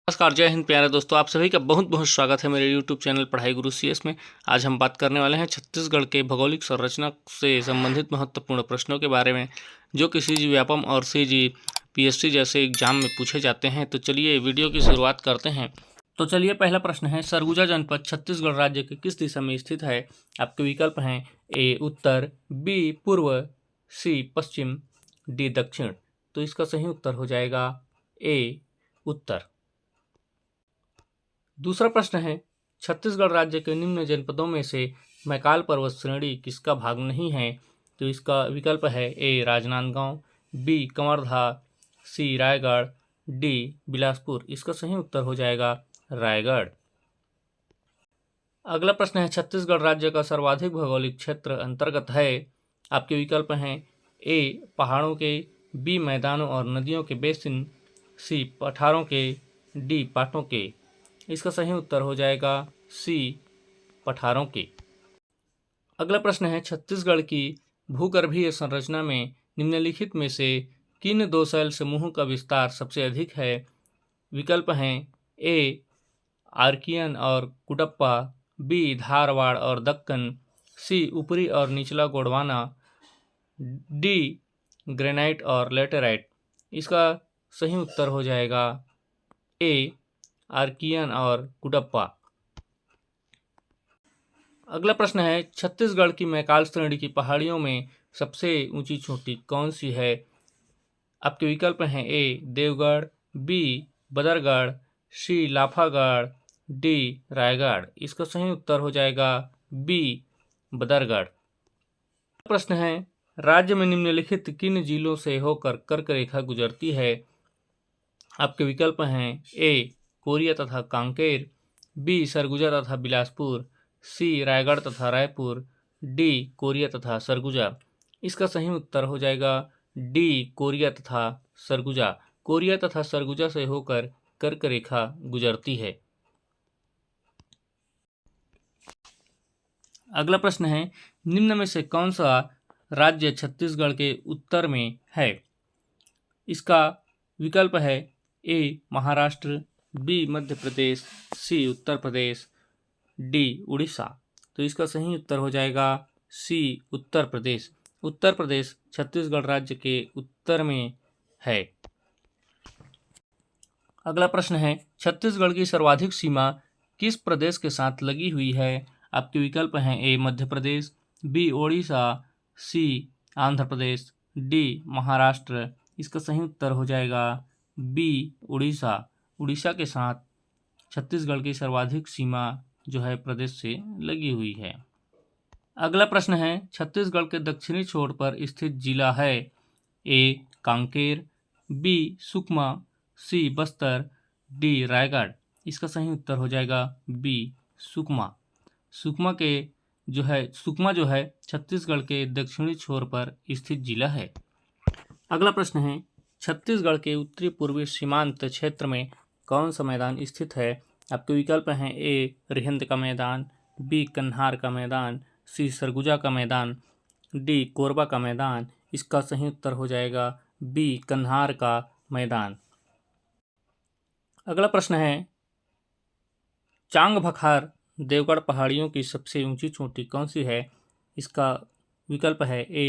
नमस्कार, जय हिंद प्यारे दोस्तों। आप सभी का बहुत बहुत स्वागत है मेरे YouTube चैनल पढ़ाई गुरु CS में। आज हम बात करने वाले हैं छत्तीसगढ़ के भौगोलिक संरचना से संबंधित महत्वपूर्ण प्रश्नों के बारे में, जो कि CG व्यापम और CG PSC जैसे एग्जाम में पूछे जाते हैं। तो चलिए वीडियो की शुरुआत करते हैं। तो चलिए, पहला प्रश्न है, सरगुजा जनपद छत्तीसगढ़ राज्य के किस दिशा में स्थित है? आपके विकल्प हैं A उत्तर, B पूर्व, C पश्चिम, D दक्षिण। तो इसका सही उत्तर हो जाएगा A उत्तर। दूसरा प्रश्न है, छत्तीसगढ़ राज्य के निम्न जनपदों में से मैकाल पर्वत श्रेणी किसका भाग नहीं है? तो इसका विकल्प है A Rajnandgaon, B Kawardha, C Raigarh, D Bilaspur. इसका सही उत्तर हो जाएगा रायगढ़। अगला प्रश्न है, छत्तीसगढ़ राज्य का सर्वाधिक भौगोलिक क्षेत्र अंतर्गत है? आपके विकल्प हैं A पहाड़ों के, B मैदानों और नदियों के बेसिन, C पठारों के, D पाटों के। इसका सही उत्तर हो जाएगा C पठारों के। अगला प्रश्न है, छत्तीसगढ़ की भूगर्भीय संरचना में निम्नलिखित में से किन दो शैल समूहों का विस्तार सबसे अधिक है? विकल्प हैं A आर्कियन और कुडप्पा, B धारवाड़ और दक्कन, C ऊपरी और निचला गोंडवाना, D ग्रेनाइट और लेटेराइट। इसका सही उत्तर हो जाएगा A आर्कियन और कुडप्पा। अगला प्रश्न है, छत्तीसगढ़ की मैकाल श्रेणी की पहाड़ियों में सबसे ऊंची चोटी कौन सी है? आपके विकल्प हैं A Deogarh, B Badargarh, C Lafagarh, D Raigarh. इसका सही उत्तर हो जाएगा B बदरगढ़। प्रश्न है, राज्य में निम्नलिखित किन जिलों से होकर कर्क रेखा गुजरती है? आपके विकल्प हैं A कोरिया तथा कांकेर, B सरगुजा तथा बिलासपुर, C रायगढ़ तथा रायपुर, D कोरिया तथा सरगुजा। इसका सही उत्तर हो जाएगा D कोरिया तथा सरगुजा। कोरिया तथा सरगुजा से होकर कर्क रेखा गुजरती है। अगला प्रश्न है, निम्न में से कौन सा राज्य छत्तीसगढ़ के उत्तर में है? इसका विकल्प है A Maharashtra, B Madhya Pradesh, C Uttar Pradesh, D Orissa. तो इसका सही उत्तर हो जाएगा C उत्तर प्रदेश। उत्तर प्रदेश छत्तीसगढ़ राज्य के उत्तर में है। अगला प्रश्न है, छत्तीसगढ़ की सर्वाधिक सीमा किस प्रदेश के साथ लगी हुई है? आपके विकल्प हैं A Madhya Pradesh, B Odisha, C Andhra Pradesh, D Maharashtra. इसका सही उत्तर हो जाएगा B उड़ीसा। उड़ीसा के साथ छत्तीसगढ़ की सर्वाधिक सीमा जो है प्रदेश से लगी हुई है। अगला प्रश्न है, छत्तीसगढ़ के दक्षिणी छोर पर स्थित जिला है? A Kanker, B Sukma, C Bastar, D Raigarh. इसका सही उत्तर हो जाएगा B सुकमा। सुकमा जो है छत्तीसगढ़ के दक्षिणी छोर पर स्थित जिला है। अगला प्रश्न है, छत्तीसगढ़ के उत्तरी पूर्वी सीमांत क्षेत्र में कौन सा मैदान स्थित है? आपके विकल्प हैं A रिहिंद का मैदान, B कन्हार का मैदान, C सरगुजा का मैदान, D कोरबा का मैदान। इसका सही उत्तर हो जाएगा B कन्हार का मैदान। अगला प्रश्न है, चांग भखार देवगढ़ पहाड़ियों की सबसे ऊंची चोटी कौन सी है? इसका विकल्प है A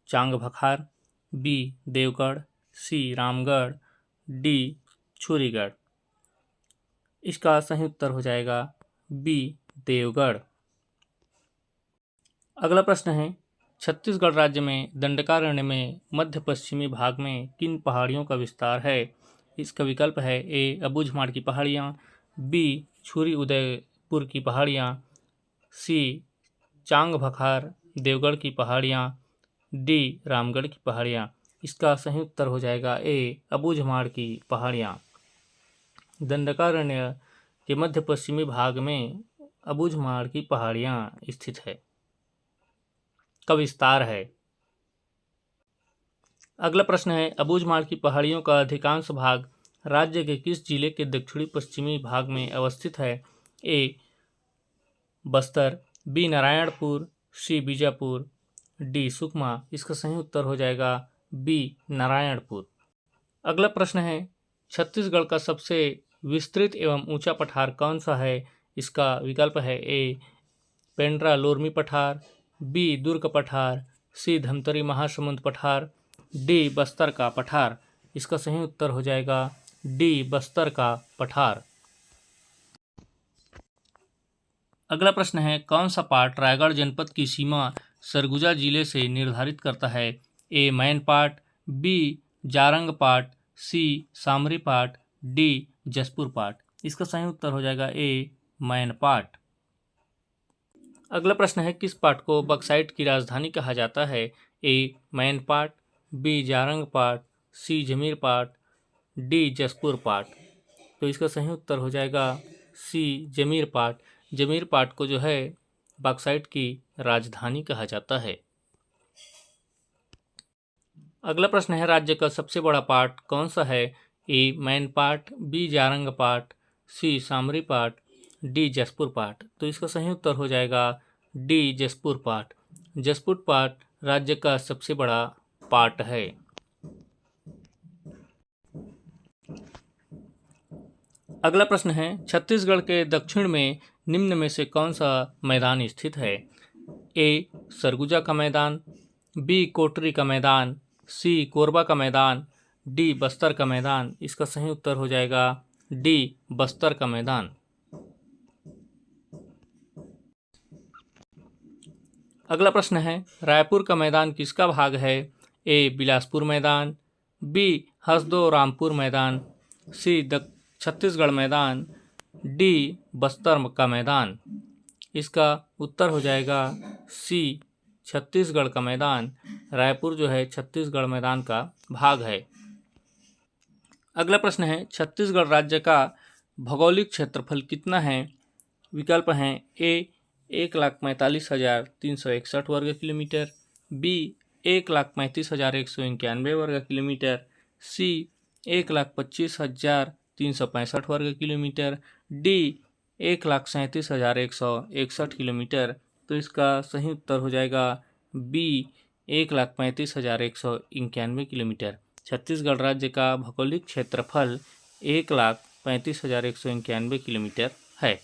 Chang Bhakhar, B Deogarh, C Ramgarh, D छुरीगढ़। इसका सही उत्तर हो जाएगा B देवगढ़। अगला प्रश्न है, छत्तीसगढ़ राज्य में दंडकारण्य में मध्य पश्चिमी भाग में किन पहाड़ियों का विस्तार है? इसका विकल्प है A अबूझमाड़ की पहाड़ियाँ, B छुरी उदयपुर की पहाड़ियाँ, C चांग भखार देवगढ़ की पहाड़ियाँ, D रामगढ़ की पहाड़ियाँ। इसका सही उत्तर हो जाएगा A अबूझमाड़ की पहाड़ियाँ। दंडकारण्य के मध्य पश्चिमी भाग में अबूझमाड़ की पहाड़ियाँ स्थित है का विस्तार है। अगला प्रश्न है, अबूझमाड़ की पहाड़ियों का अधिकांश भाग राज्य के किस जिले के दक्षिणी पश्चिमी भाग में अवस्थित है? A Bastar, B Narayanpur, C Bijapur, D Sukma. इसका सही उत्तर हो जाएगा B नारायणपुर। अगला प्रश्न है, छत्तीसगढ़ का सबसे विस्तृत एवं ऊंचा पठार कौन सा है? इसका विकल्प है ए पेंड्रा लोरमी पठार, बी दुर्ग पठार, सी धमतरी महासमुंद पठार, डी बस्तर का पठार। इसका सही उत्तर हो जाएगा डी बस्तर का पठार। अगला प्रश्न है, कौन सा पाठ रायगढ़ जनपद की सीमा सरगुजा जिले से निर्धारित करता है? ए मैन पाठ, बी जारंग पाठ, सी सामरी पाठ, डी जसपुर पाठ। इसका सही उत्तर हो जाएगा ए मैन पाठ। अगला प्रश्न है, किस पाठ को बक्साइट की राजधानी कहा जाता है? ए मैन पाठ, बी जारंग पाठ, सी जमीर पाठ, डी जसपुर पाठ। तो इसका सही उत्तर हो जाएगा सी जमीर पाठ। जमीर पाठ को जो है बक्साइट की राजधानी कहा जाता है। अगला प्रश्न है, राज्य का सबसे बड़ा पाठ कौन सा है? ए मैन पाठ, बी जारंग पाठ, सी सामरी पाठ, डी जसपुर पाठ। तो इसका सही उत्तर हो जाएगा डी जसपुर पाठ। जसपुर पाठ राज्य का सबसे बड़ा पाठ है। अगला प्रश्न है, छत्तीसगढ़ के दक्षिण में निम्न में से कौन सा मैदान स्थित है? ए सरगुजा का मैदान, बी कोटरी का मैदान, सी कोरबा का मैदान, डी बस्तर का मैदान। इसका सही उत्तर हो जाएगा डी बस्तर का मैदान। अगला प्रश्न है, रायपुर का मैदान किसका भाग है? ए बिलासपुर मैदान, बी हसदो रामपुर मैदान, सी छत्तीसगढ़ मैदान, डी बस्तर का मैदान। इसका उत्तर हो जाएगा सी छत्तीसगढ़ का मैदान। रायपुर जो है छत्तीसगढ़ मैदान का भाग है। अगला प्रश्न है, छत्तीसगढ़ राज्य का भौगोलिक क्षेत्रफल कितना है? विकल्प हैं ए 1,45,361 वर्ग किलोमीटर, बी 1,35,191 वर्ग किलोमीटर, सी 1,25,365 वर्ग किलोमीटर, डी 1,37,161 किलोमीटर। तो इसका सही उत्तर हो जाएगा बी 1,35,191 किलोमीटर। छत्तीसगढ़ राज्य का भौगोलिक क्षेत्रफल 1,35,191 किलोमीटर है।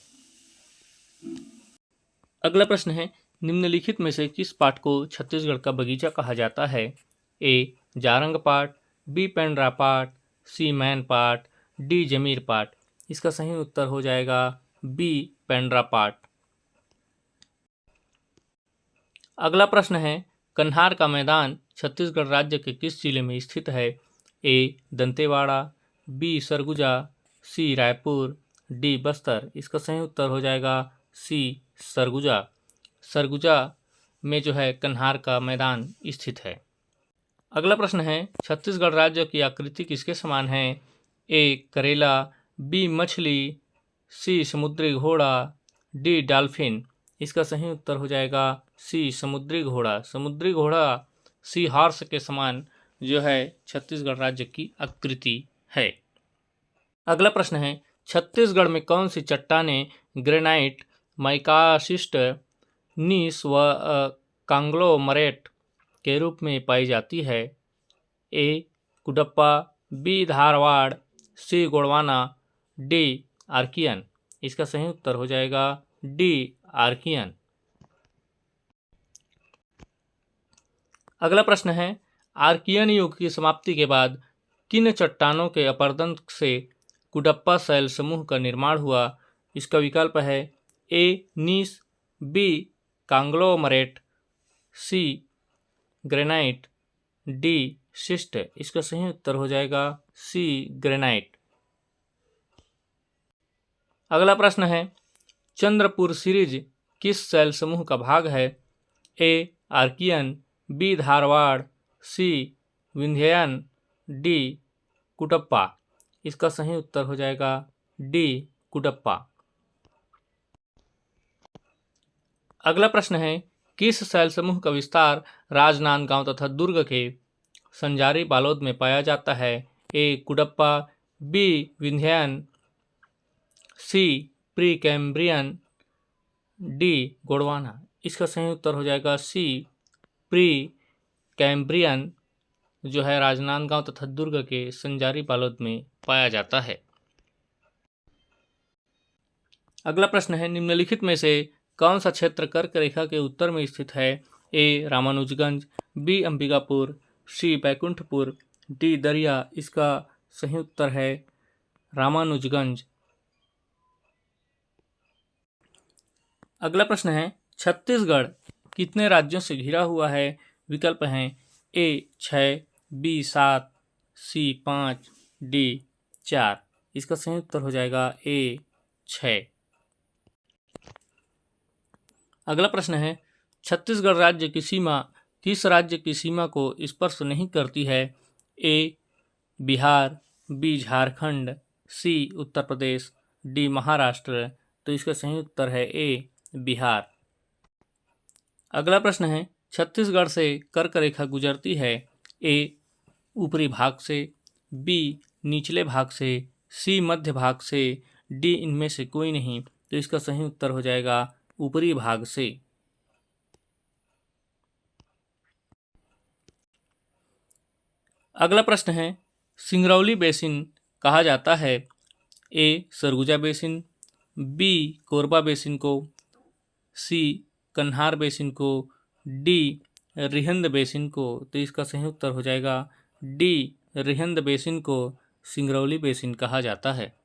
अगला प्रश्न है, निम्नलिखित में से किस पाठ को छत्तीसगढ़ का बगीचा कहा जाता है? ए जारंग पाठ, बी पेंड्रा पाठ, सी मैन पाठ, डी जमीर पाठ। इसका सही उत्तर हो जाएगा बी पेंड्रा पाठ। अगला प्रश्न है, कन्हार का मैदान छत्तीसगढ़ राज्य के किस जिले में स्थित है? ए दंतेवाड़ा, बी सरगुजा, सी रायपुर, डी बस्तर। इसका सही उत्तर हो जाएगा सी सरगुजा। सरगुजा में जो है कन्हार का मैदान स्थित है। अगला प्रश्न है, छत्तीसगढ़ राज्य की आकृति किसके समान है? ए करेला, बी मछली, सी समुद्री घोड़ा, डी डॉल्फिन। इसका सही उत्तर हो जाएगा सी समुद्री घोड़ा। समुद्री घोड़ा सी हॉर्स के समान जो है छत्तीसगढ़ राज्य की आकृति है। अगला प्रश्न है, छत्तीसगढ़ में कौन सी चट्टानें ग्रेनाइट, माइकाशिस्ट, नीस व कांग्लोमरेट के रूप में पाई जाती है? A Cuddapah, B Dharwad, C Gondwana, D Archaean. इसका सही उत्तर हो जाएगा डी आर्कियन। अगला प्रश्न है, आर्कियन युग की समाप्ति के बाद किन चट्टानों के अपरदन से कुडप्पा शैल समूह का निर्माण हुआ? इसका विकल्प है ए नीस, बी कांग्लोमरेट, सी ग्रेनाइट, डी शिस्ट। इसका सही उत्तर हो जाएगा सी ग्रेनाइट। अगला प्रश्न है, चंद्रपुर सीरीज किस शैल समूह का भाग है? ए आर्कियन, बी धारवाड़, सी विंध्ययन, डी कुडप्पा। इसका सही उत्तर हो जाएगा डी कुडप्पा। अगला प्रश्न है, किस शैल समूह का विस्तार राजनांदगांव तथा दुर्ग के संजारी बालोद में पाया जाता है? A Cuddapah, B Vindhyan, C pre Cambrian, D Gondwana. इसका सही उत्तर हो जाएगा सी प्री कैम्ब्रियन जो है राजनांदगांव तथा दुर्ग के संजारी बालोद में पाया जाता है। अगला प्रश्न है, निम्नलिखित में से कौन सा क्षेत्र कर्क रेखा के उत्तर में स्थित है? ए रामानुजगंज, बी अंबिकापुर, सी बैकुंठपुर, डी दरिया। इसका सही उत्तर है रामानुजगंज। अगला प्रश्न है, छत्तीसगढ़ कितने राज्यों से घिरा हुआ है? विकल्प हैं ए 6, बी 7, सी 5, डी 4। इसका सही उत्तर हो जाएगा ए 6। अगला प्रश्न है, छत्तीसगढ़ राज्य की सीमा किस राज्य की सीमा को स्पर्श नहीं करती है? ए बिहार, बी झारखंड, सी उत्तर प्रदेश, डी महाराष्ट्र। तो इसका सही उत्तर है ए बिहार। अगला प्रश्न है, छत्तीसगढ़ से कर्क रेखा गुजरती है? ए ऊपरी भाग से, बी निचले भाग से, सी मध्य भाग से, डी इनमें से कोई नहीं। तो इसका सही उत्तर हो जाएगा ऊपरी भाग से। अगला प्रश्न है, सिंगरौली बेसिन कहा जाता है? A Surguja basin, B Korba basin को, सी कन्हार बेसिन को, डी रिहंद बेसिन को। तो इसका सही उत्तर हो जाएगा डी रिहंद बेसिन को सिंगरौली बेसिन कहा जाता है।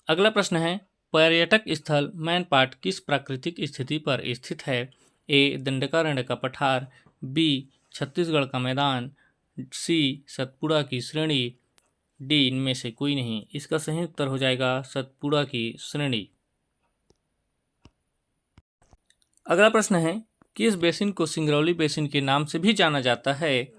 अगला प्रश्न है, पर्यटक स्थल मैनपाट किस प्राकृतिक स्थिति पर स्थित है? ए दंडकारण्य का पठार, बी छत्तीसगढ़ का मैदान, सी सतपुड़ा की श्रेणी, डी इनमें से कोई नहीं। इसका सही उत्तर हो जाएगा सतपुड़ा की श्रेणी। अगला प्रश्न है, किस बेसिन को सिंगरौली बेसिन के नाम से भी जाना जाता है?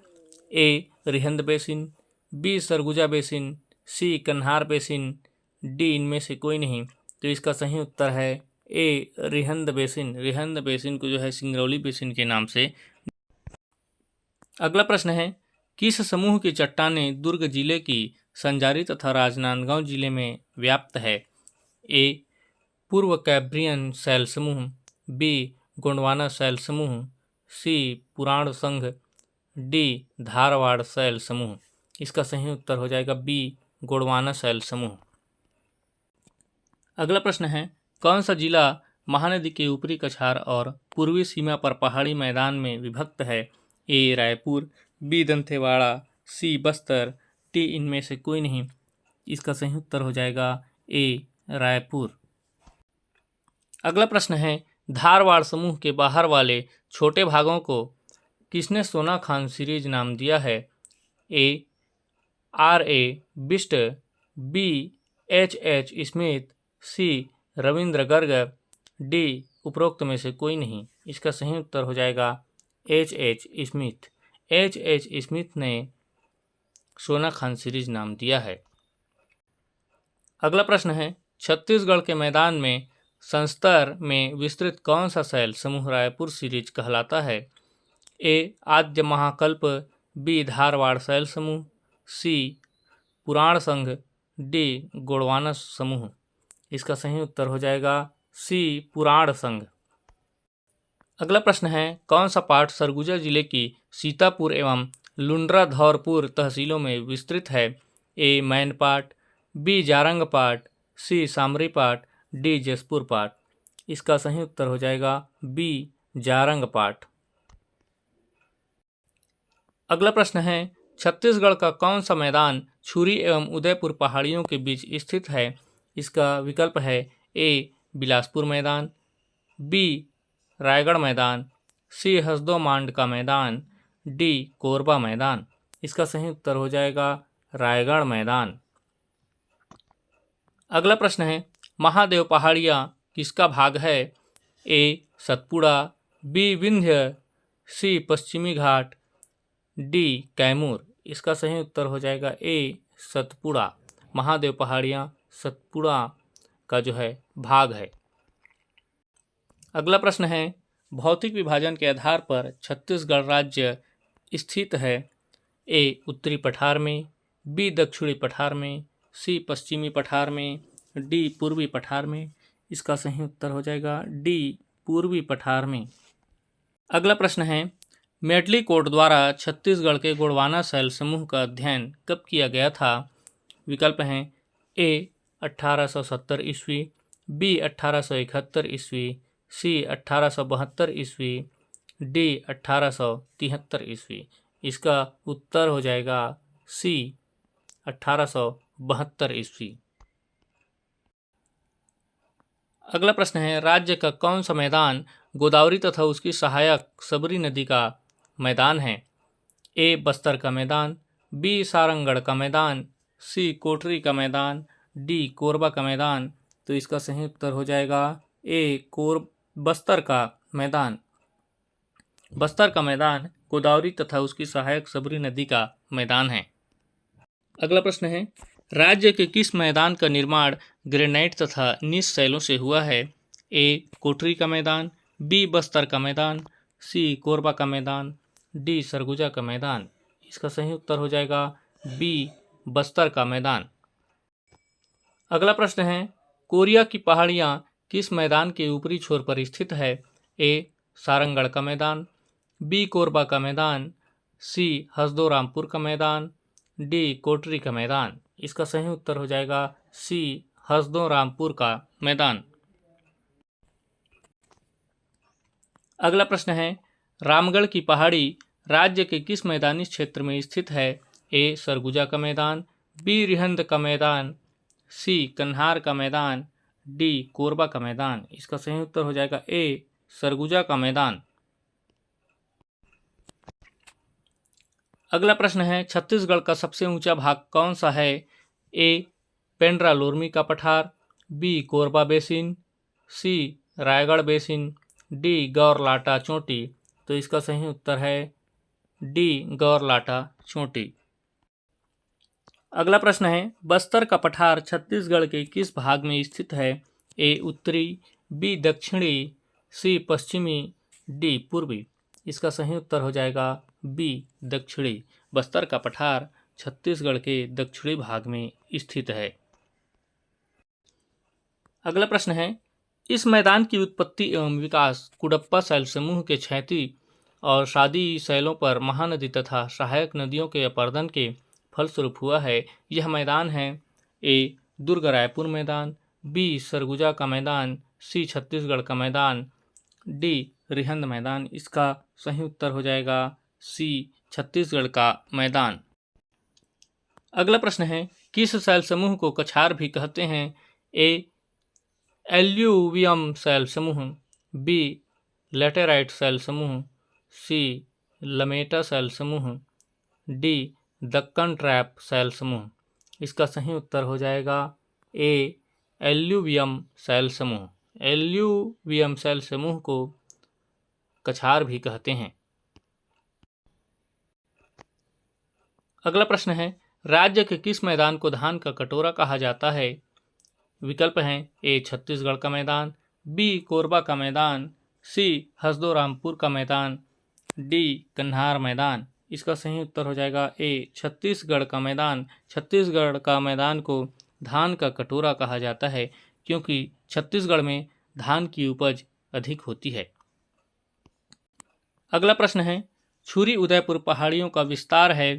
A Rihand basin, B Surguja basin, C Kanhar basin, D इनमें से कोई नहीं। तो इसका सही उत्तर है A Rihand basin. Rihand basin को जो है सिंगरौली बेसिन के नाम से। अगला प्रश्न है, किस समूह की चट्टानें दुर्ग जिले की संजारी तथा राजनांदगांव जिले में व्याप्त है? ए पूर्व कैब्रियन शैल समूह, बी गोंडवाना शैल समूह, सी पुराण संघ, डी धारवाड़ शैल समूह। इसका सही उत्तर हो जाएगा बी गोंडवाना शैल समूह। अगला प्रश्न है, कौन सा जिला महानदी के ऊपरी कछार और पूर्वी सीमा पर पहाड़ी मैदान में विभक्त है? ए रायपुर, बी दंतेवाड़ा, सी बस्तर, डी इनमें से कोई नहीं। इसका सही उत्तर हो जाएगा ए रायपुर। अगला प्रश्न है, धारवाड़ समूह के बाहर वाले छोटे भागों को किसने सोना खान सीरीज नाम दिया है? A R A Bisht, B H H Smith, C Ravindra Garg, D उपरोक्त में से कोई नहीं। इसका सही उत्तर हो जाएगा H H Smith. H H Smith ने सोना खान सीरीज नाम दिया है। अगला प्रश्न है, छत्तीसगढ़ के मैदान में संस्तर में विस्तृत कौन सा शैल समूह रायपुर सीरीज कहलाता है? ए आद्य महाकल्प, बी धारवाड़ शैल समूह, सी पुराण संघ, डी गोंडवाना समूह। इसका सही उत्तर हो जाएगा सी पुराण संघ। अगला प्रश्न है, कौन सा पाठ सरगुजा जिले की सीतापुर एवं लुंड्रा धौरपुर तहसीलों में विस्तृत है? ए मैनपाट, बी जारंग पाट, सी सामरी पाट, डी जसपुर पाट। इसका सही उत्तर हो जाएगा बी जारंग पाट। अगला प्रश्न है, छत्तीसगढ़ का कौन सा मैदान छुरी एवं उदयपुर पहाड़ियों के बीच स्थित है? इसका विकल्प है ए बिलासपुर मैदान, बी रायगढ़ मैदान, सी हसदो मांड का मैदान, डी कोरबा मैदान। इसका सही उत्तर हो जाएगा रायगढ़ मैदान। अगला प्रश्न है, महादेव पहाड़ियाँ किसका भाग है? ए सतपुड़ा, बी विंध्य, सी पश्चिमी घाट, डी कैमूर। इसका सही उत्तर हो जाएगा ए सतपुड़ा। महादेव पहाड़ियाँ सतपुड़ा का जो है भाग है। अगला प्रश्न है, भौतिक विभाजन के आधार पर छत्तीसगढ़ राज्य स्थित है? ए उत्तरी पठार में, बी दक्षिणी पठार में, सी पश्चिमी पठार में, डी पूर्वी पठार में। इसका सही उत्तर हो जाएगा डी पूर्वी पठार में। अगला प्रश्न है, मेडली-कोट द्वारा छत्तीसगढ़ के गोंडवाना शैल समूह का अध्ययन कब किया गया था? विकल्प हैं ए 1870 ईस्वी, बी 1871 ईस्वी, सी 1872 ईस्वी, डी 1873 ईस्वी। इसका उत्तर हो जाएगा सी 1872 ईस्वी। अगला प्रश्न है, राज्य का कौन सा मैदान गोदावरी तथा उसकी सहायक सबरी नदी का मैदान है? ए बस्तर का मैदान, बी सारंगढ़ का मैदान, सी कोटरी का मैदान, डी कोरबा का मैदान। तो इसका सही उत्तर हो जाएगा ए बस्तर का मैदान। बस्तर का मैदान गोदावरी तथा उसकी सहायक सबरी नदी का मैदान है। अगला प्रश्न है, राज्य के किस मैदान का निर्माण ग्रेनाइट तथा नीस शैलों से हुआ है? ए कोटरी का मैदान, बी बस्तर का मैदान, सी कोरबा का मैदान, डी सरगुजा का मैदान। इसका सही उत्तर हो जाएगा बी बस्तर का मैदान। अगला प्रश्न है, कोरिया की पहाड़ियाँ किस मैदान के ऊपरी छोर पर स्थित है? ए सारंगढ़ का मैदान, बी कोरबा का मैदान, सी हसदोरामपुर का मैदान, डी कोटरी का मैदान। इसका सही उत्तर हो जाएगा सी हसदोरामपुर का मैदान। अगला प्रश्न है, रामगढ़ की पहाड़ी राज्य के किस मैदानी क्षेत्र में स्थित है? ए सरगुजा का मैदान, बी रिहंद का मैदान, सी कन्हार का मैदान, डी कोरबा का मैदान। इसका सही उत्तर हो जाएगा ए सरगुजा का मैदान। अगला प्रश्न है, छत्तीसगढ़ का सबसे ऊंचा भाग कौन सा है? ए पेंड्रा लोरमी का पठार, बी कोरबा बेसिन, सी रायगढ़ बेसिन, डी गौरलाटा चोटी। तो इसका सही उत्तर है डी गौरलाटा चोटी। अगला प्रश्न है, बस्तर का पठार छत्तीसगढ़ के किस भाग में स्थित है? ए उत्तरी, बी दक्षिणी, सी पश्चिमी, डी पूर्वी। इसका सही उत्तर हो जाएगा बी दक्षिणी। बस्तर का पठार छत्तीसगढ़ के दक्षिणी भाग में स्थित है। अगला प्रश्न है, इस मैदान की उत्पत्ति एवं विकास कुडप्पा शैल समूह के क्षैतिज और शादी शैलों पर महानदी तथा सहायक नदियों के अपर्दन के फलस्वरूप हुआ है। यह मैदान है ए दुर्ग रायपुर मैदान, बी सरगुजा का मैदान, सी छत्तीसगढ़ का मैदान, डी रिहंद मैदान। इसका सही उत्तर हो जाएगा सी छत्तीसगढ़ का मैदान। अगला प्रश्न है, किस शैल समूह को कछार भी कहते हैं? ए एल्यूवियम शैल समूह, बी लेटेराइट शैल समूह, सी लमेटा शैल समूह, डी दक्कन ट्रैप शैल समूह। इसका सही उत्तर हो जाएगा ए एल्यूवियम शैल समूह। एल्यूवियम शैल समूह को कछार भी कहते हैं। अगला प्रश्न है, राज्य के किस मैदान को धान का कटोरा कहा जाता है? विकल्प हैं ए छत्तीसगढ़ का मैदान, बी कोरबा का मैदान, सी हसदोरामपुर का मैदान, डी कन्हार मैदान। इसका सही उत्तर हो जाएगा ए छत्तीसगढ़ का मैदान। छत्तीसगढ़ का मैदान को धान का कटोरा कहा जाता है क्योंकि छत्तीसगढ़ में धान की उपज अधिक होती है। अगला प्रश्न है, छुरी उदयपुर पहाड़ियों का विस्तार है?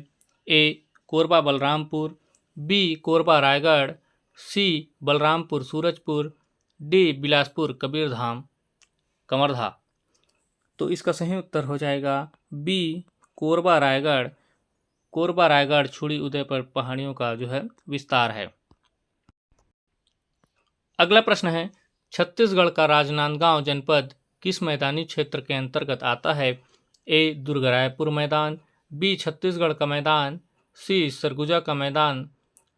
ए कोरबा बलरामपुर, बी कोरबा रायगढ़, सी बलरामपुर सूरजपुर, डी बिलासपुर कबीरधाम कमरधा। तो इसका सही उत्तर हो जाएगा बी कोरबा रायगढ़। कोरबा रायगढ़ छुरी उदयपुर पहाड़ियों का जो है विस्तार है। अगला प्रश्न है, छत्तीसगढ़ का राजनांदगांव जनपद किस मैदानी क्षेत्र के अंतर्गत आता है? ए दुर्ग रायपुर मैदान, बी छत्तीसगढ़ का मैदान, सी सरगुजा का मैदान,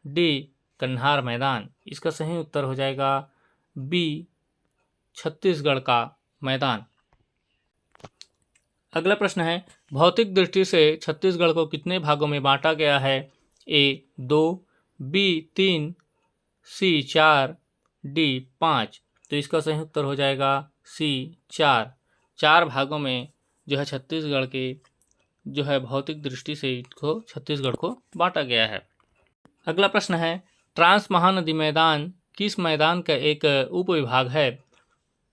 डी कन्हार मैदान। इसका सही उत्तर हो जाएगा बी छत्तीसगढ़ का मैदान। अगला प्रश्न है, भौतिक दृष्टि से छत्तीसगढ़ को कितने भागों में बांटा गया है? ए 2, बी 3, सी 4, डी 5। तो इसका सही उत्तर हो जाएगा सी 4। 4 भागों में जो है छत्तीसगढ़ के जो है भौतिक दृष्टि से इसको छत्तीसगढ़ को बांटा गया है। अगला प्रश्न है, ट्रांस महानदी मैदान किस मैदान का एक उपविभाग है?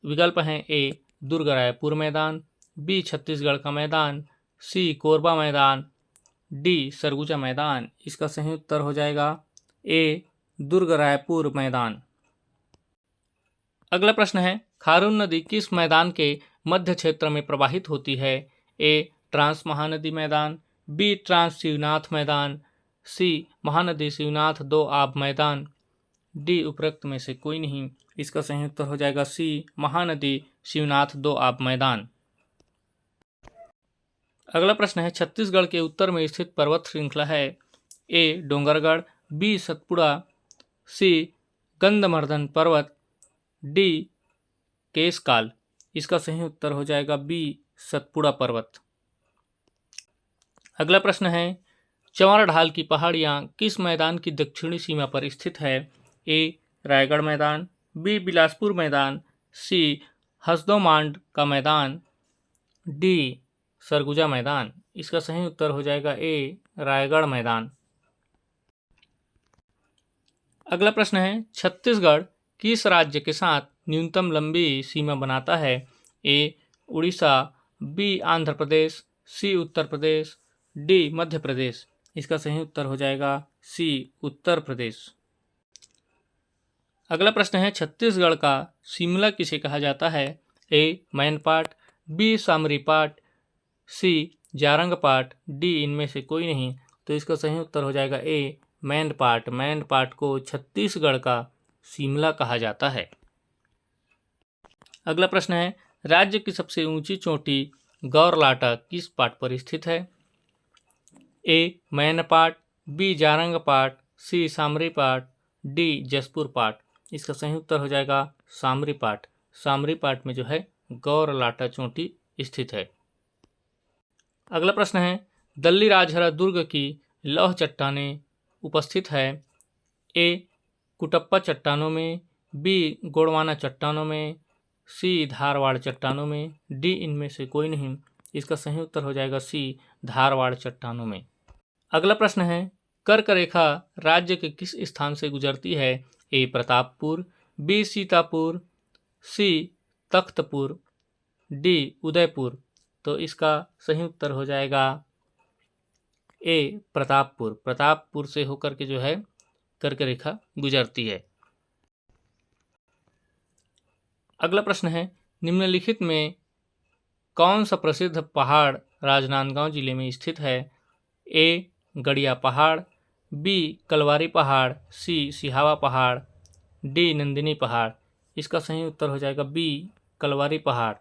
विकल्प हैं ए दुर्ग रायपुर मैदान, बी छत्तीसगढ़ का मैदान, सी कोरबा मैदान, डी सरगुजा मैदान। इसका सही उत्तर हो जाएगा ए दुर्ग रायपुर मैदान। अगला प्रश्न है, खारून नदी किस मैदान के मध्य क्षेत्र में प्रवाहित होती है? ए ट्रांस महानदी मैदान, बी ट्रांस शिवनाथ मैदान, सी महानदी शिवनाथ दो आब मैदान, डी उपरोक्त में से कोई नहीं। इसका सही उत्तर हो जाएगा सी महानदी शिवनाथ दो आब मैदान। अगला प्रश्न है, छत्तीसगढ़ के उत्तर में स्थित पर्वत श्रृंखला है? ए डोंगरगढ़, बी सतपुड़ा, सी गंधमार्दन पर्वत, डी केशकाल। इसका सही उत्तर हो जाएगा बी सतपुड़ा पर्वत। अगला प्रश्न है, चंवर ढाल की पहाड़ियाँ किस मैदान की दक्षिणी सीमा पर स्थित है? ए रायगढ़ मैदान, बी बिलासपुर मैदान, सी हसदोमांड का मैदान, डी सरगुजा मैदान। इसका सही उत्तर हो जाएगा ए रायगढ़ मैदान। अगला प्रश्न है, छत्तीसगढ़ किस राज्य के साथ न्यूनतम लंबी सीमा बनाता है? ए उड़ीसा, बी आंध्र प्रदेश, सी उत्तर प्रदेश, डी मध्य प्रदेश। इसका सही उत्तर हो जाएगा सी उत्तर प्रदेश। अगला प्रश्न है, छत्तीसगढ़ का शिमला किसे कहा जाता है? ए मैनपाट, बी सामरीपाट, सी जारंगपाट, डी इनमें से कोई नहीं। तो इसका सही उत्तर हो जाएगा ए मैनपाट। मैनपाट को छत्तीसगढ़ का शिमला कहा जाता है। अगला प्रश्न है, राज्य की सबसे ऊंची चोटी गौरलाटा किस पाट पर स्थित है? ए मैनपाट, बी जारंगपाट, सी सामरीपाट, डी जसपुर पाट। इसका सही उत्तर हो जाएगा सामरीपाट। सामरीपाट में जो है गौरलाटा चोटी स्थित है। अगला प्रश्न है, दल्ली राजहरा दुर्ग की लौह चट्टानें उपस्थित है? ए कुटप्पा चट्टानों में, बी गोंडवाना चट्टानों में, सी धारवाड़ चट्टानों में, डी इनमें से कोई नहीं। इसका सही उत्तर हो जाएगा सी धारवाड़ चट्टानों में। अगला प्रश्न है, कर्क रेखा राज्य के किस स्थान से गुजरती है? ए प्रतापपुर, बी सीतापुर, सी तख्तपुर, डी उदयपुर। तो इसका सही उत्तर हो जाएगा ए प्रतापपुर। प्रतापपुर से होकर के जो है कर्क रेखा गुजरती है। अगला प्रश्न है, निम्नलिखित में कौन सा प्रसिद्ध पहाड़ राजनांदगांव जिले में स्थित है? ए गड़िया पहाड़, बी कलवारी पहाड़, सी सिहावा पहाड़, डी नंदिनी पहाड़। इसका सही उत्तर हो जाएगा बी कलवारी पहाड़।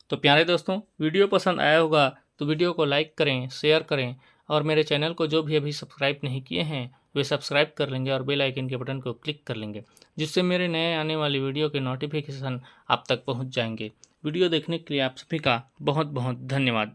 तो प्यारे दोस्तों, वीडियो पसंद आया होगा तो वीडियो को लाइक करें, शेयर करें और मेरे चैनल को जो भी अभी सब्सक्राइब नहीं किए हैं वे सब्सक्राइब कर लेंगे और बेल आइकन के बटन को क्लिक कर लेंगे, जिससे मेरे नए आने वाली वीडियो के नोटिफिकेशन आप तक पहुंच जाएंगे। वीडियो देखने के लिए आप सभी का बहुत बहुत धन्यवाद।